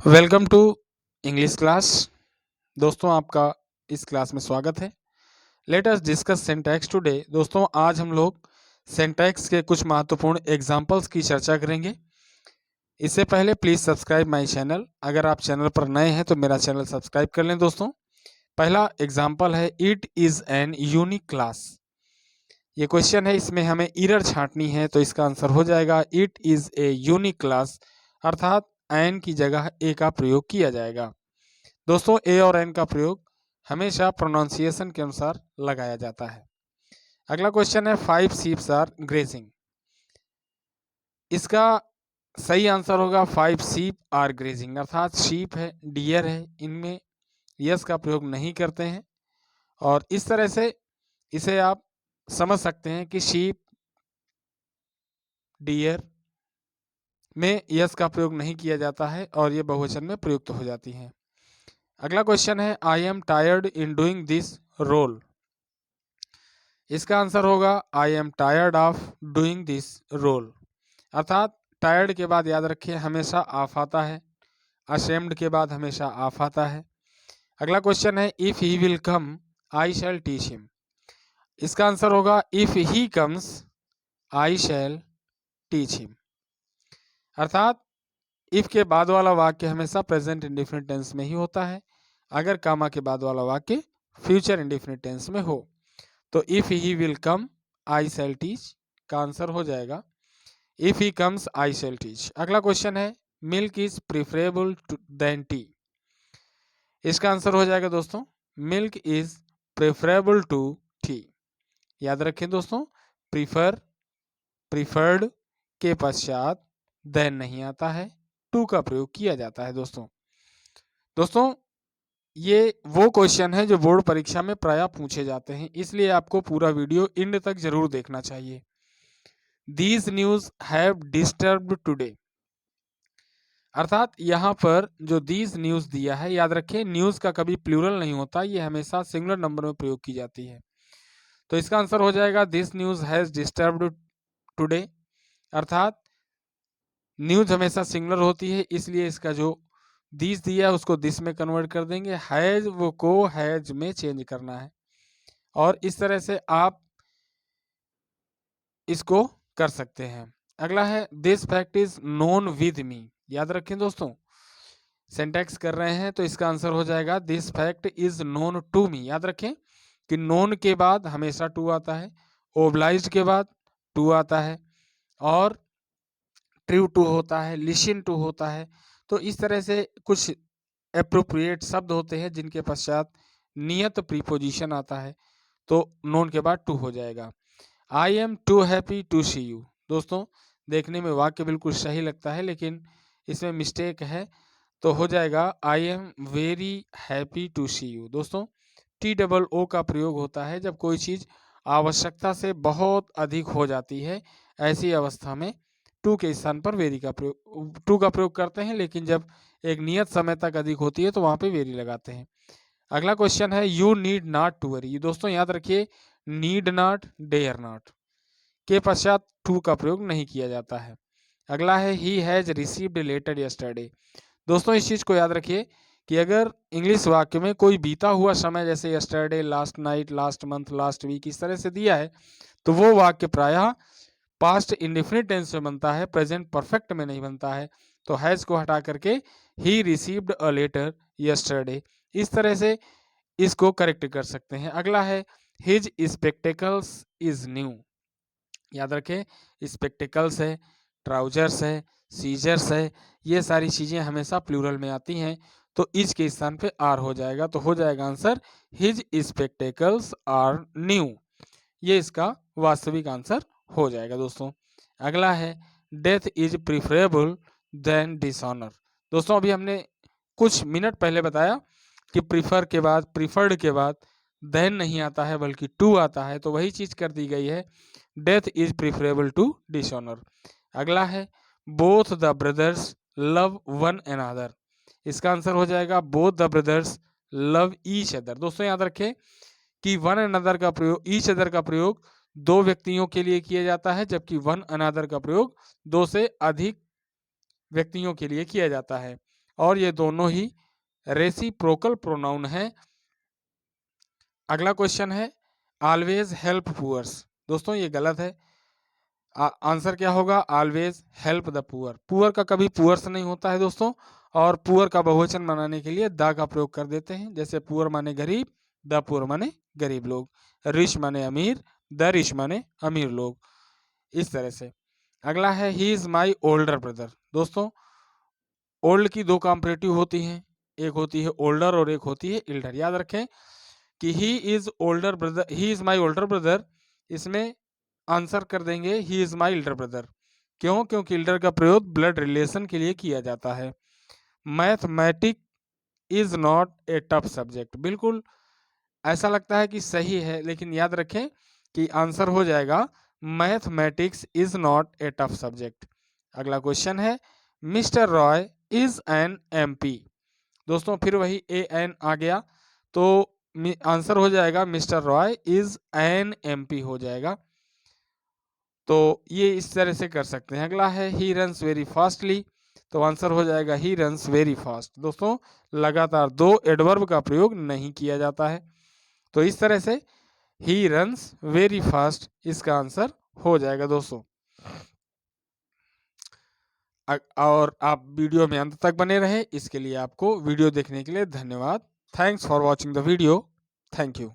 Welcome to English class. दोस्तों, आपका इस क्लास में स्वागत है। Let us discuss syntax today. दोस्तों, आज हम लोग सिंटैक्स के कुछ महत्वपूर्ण एग्जांपल्स की चर्चा करेंगे। इससे पहले प्लीज़ सब्सक्राइब माय चैनल। अगर आप चैनल पर नए हैं तो मेरा चैनल सब्सक्राइब कर लें। दोस्तों, पहला एग्जाम्पल है it is an unique class. ये क्वेश्चन है, इसमें हमें एरर छांटनी है, तो इसका आंसर हो जाएगा it is a unique class, अर्थात एन की जगह ए का प्रयोग किया जाएगा। दोस्तों, ए और एन का प्रयोग हमेशा प्रोनाउंसिएशन के अनुसार लगाया जाता है। अगला क्वेश्चन है 5 शीप्स आर ग्रेजिंग। इसका सही आंसर होगा 5 शीप आर ग्रेजिंग, अर्थात शीप है, डियर है, इनमें यस का प्रयोग नहीं करते हैं। और इस तरह से इसे आप समझ सकते हैं कि शीप, डियर में यस का प्रयोग नहीं किया जाता है और ये बहुवचन में प्रयुक्त हो जाती हैं। अगला क्वेश्चन है I am tired in doing this role. इसका आंसर होगा I am tired of doing this role, अर्थात टायर्ड के बाद याद रखिए हमेशा ऑफ आता है, अशेम्ड के बाद हमेशा ऑफ आता है। अगला क्वेश्चन है if he will come I shall teach him. इसका आंसर होगा if he comes I shall teach him, अर्थात इफ के बाद वाला वाक्य हमेशा प्रेजेंट इंडेफिनिट टेंस में ही होता है, अगर कामा के बाद वाला वाक्य फ्यूचर इंडेफिनिट टेंस में हो। तो if he will come I shall teach का आंसर हो जाएगा if he comes I shall teach. अगला क्वेश्चन है milk is preferable than tea. इसका आंसर हो जाएगा दोस्तों milk is preferable to tea. याद रखें दोस्तों, प्रीफर, प्रीफर्ड के पश्चात देन नहीं आता है, टू का प्रयोग किया जाता है। दोस्तों ये वो क्वेश्चन है जो बोर्ड परीक्षा में प्रायः पूछे जाते हैं, इसलिए आपको पूरा वीडियो एंड तक जरूर देखना चाहिए। These news have disturbed today, अर्थात यहाँ पर जो दीज न्यूज दिया है, याद रखें न्यूज का कभी प्लूरल नहीं होता, ये हमेशा सिंगुलर नंबर में प्रयोग की जाती है। तो इसका आंसर हो जाएगा this news has disturbed today, अर्थात न्यूज हमेशा सिंगुलर होती है, इसलिए इसका जो दिस दिया है उसको दिस में कन्वर्ट कर देंगे, हैज वो को हैज में चेंज करना है, और इस तरह से आप इसको कर सकते हैं। अगला है this fact is known with me. याद रखें दोस्तों, सिंटैक्स कर रहे हैं तो इसका आंसर हो जाएगा this fact is known to me. याद रखें कि नोन के बाद हमेशा टू आता है, ओब्लाइज्ड के बाद टू आता है, और ट्रू टू होता है, लिसन टू होता है। तो इस तरह से कुछ एप्रोप्रिएट शब्द होते हैं जिनके पश्चात नियत प्रीपोजिशन आता है, तो नोन के बाद टू हो जाएगा। I am too happy to see you. दोस्तों, देखने में वाक्य बिल्कुल सही लगता है, लेकिन इसमें मिस्टेक है, तो हो जाएगा I am very happy to see you. दोस्तों, टी डबल ओ का प्रयोग होता है जब कोई चीज़ आवश्यकता से बहुत अधिक हो जाती है, ऐसी अवस्था में टू के स्थान पर वेरी का प्रयोग, टू का प्रयोग करते हैं, लेकिन जब एक नियत समय तक अधिक होती है तो वहाँ पे वेरी लगाते हैं। अगला क्वेश्चन है you need not to worry. दोस्तों याद रखिए नीड नॉट, डेयर नॉट के पश्चात टू का प्रयोग नहीं किया जाता है। अगला है he has received a letter yesterday. दोस्तों इस चीज को याद रखिए कि अगर इंग्लिश वाक्य में कोई बीता हुआ समय जैसे yesterday, last night, last month, last week इस तरह से दिया है, तो वो वाक्य प्रायः पास्ट इंडेफिनिट टेंस में बनता है, प्रेजेंट परफेक्ट में नहीं बनता है। तो हैज को हटा करके he received a letter yesterday, इस तरह से इसको करेक्ट कर सकते हैं। अगला है हिज स्पेक्टेकल्स इज न्यू। याद रखें स्पेक्टेकल्स है, ट्राउजर्स है, सीजर्स है, ये सारी चीज़ें हमेशा प्लूरल में आती हैं, तो इज के स्थान पे आर हो जाएगा, तो हो जाएगा answer his spectacles are new. ये इसका वास्तविक आंसर हो जाएगा। दोस्तों अगला है death is preferable than dishonour. दोस्तों अभी हमने कुछ मिनट पहले बताया कि प्रीफर के बाद, प्रीफर्ड के बाद देन नहीं आता है बल्कि टू आता है, तो वही चीज कर दी गई है, death is preferable to dishonour. अगला है both the brothers love one another. इसका आंसर हो जाएगा both the brothers love each other. दोस्तों याद रखें कि वन अनदर का प्रयोग, ईच अदर का प्रयोग दो व्यक्तियों के लिए किया जाता है, जबकि वन अनदर का प्रयोग दो से अधिक व्यक्तियों के लिए किया जाता है। और ये दोनों ही रेसिप्रोकल प्रोनाउन है। अगला क्वेश्चन है ऑलवेज हेल्प पुअर्स। दोस्तों ये गलत है। आंसर क्या होगा? Always help the poor. Poor का कभी पुअर्स नहीं होता है दोस्तों। और पुअर का बहुवचन बनाने के लिए द का प्रयोग कर देते हैं। जैसे पुअर माने गरीब, द पुअर माने गरीब लोग, रिच माने अमीर, द रिच माने अमीर लोग, इस तरह से। अगला है he is my older brother. दोस्तों ओल्ड की दो कॉम्परेटिव होती हैं, एक होती है ओल्डर और एक होती है इल्डर। याद रखें कि he is older brother, he is my older brother, इसमें आंसर कर देंगे he is my elder brother. क्यों? क्योंकि इल्डर का प्रयोग ब्लड रिलेशन के लिए किया जाता है। Mathematic is not a tough subject. बिल्कुल ऐसा लगता है कि सही है, लेकिन याद रखें कि आंसर हो जाएगा mathematics is not a tough subject. अगला क्वेश्चन है mister Roy is an MP. दोस्तों फिर वही ए एन आ गया, तो आंसर हो जाएगा mister Roy is an MP हो जाएगा। तो ये इस तरह से कर सकते हैं। अगला है ही रन्स वेरी फास्टली, तो आंसर हो जाएगा ही रन्स वेरी फास्ट। दोस्तों लगातार दो एडवर्ब का प्रयोग नहीं किया जाता है, तो इस तरह से ही रन्स वेरी फास्ट इसका आंसर हो जाएगा दोस्तों। और आप वीडियो में अंत तक बने रहे, इसके लिए आपको वीडियो देखने के लिए धन्यवाद। Thanks for watching the video. Thank you.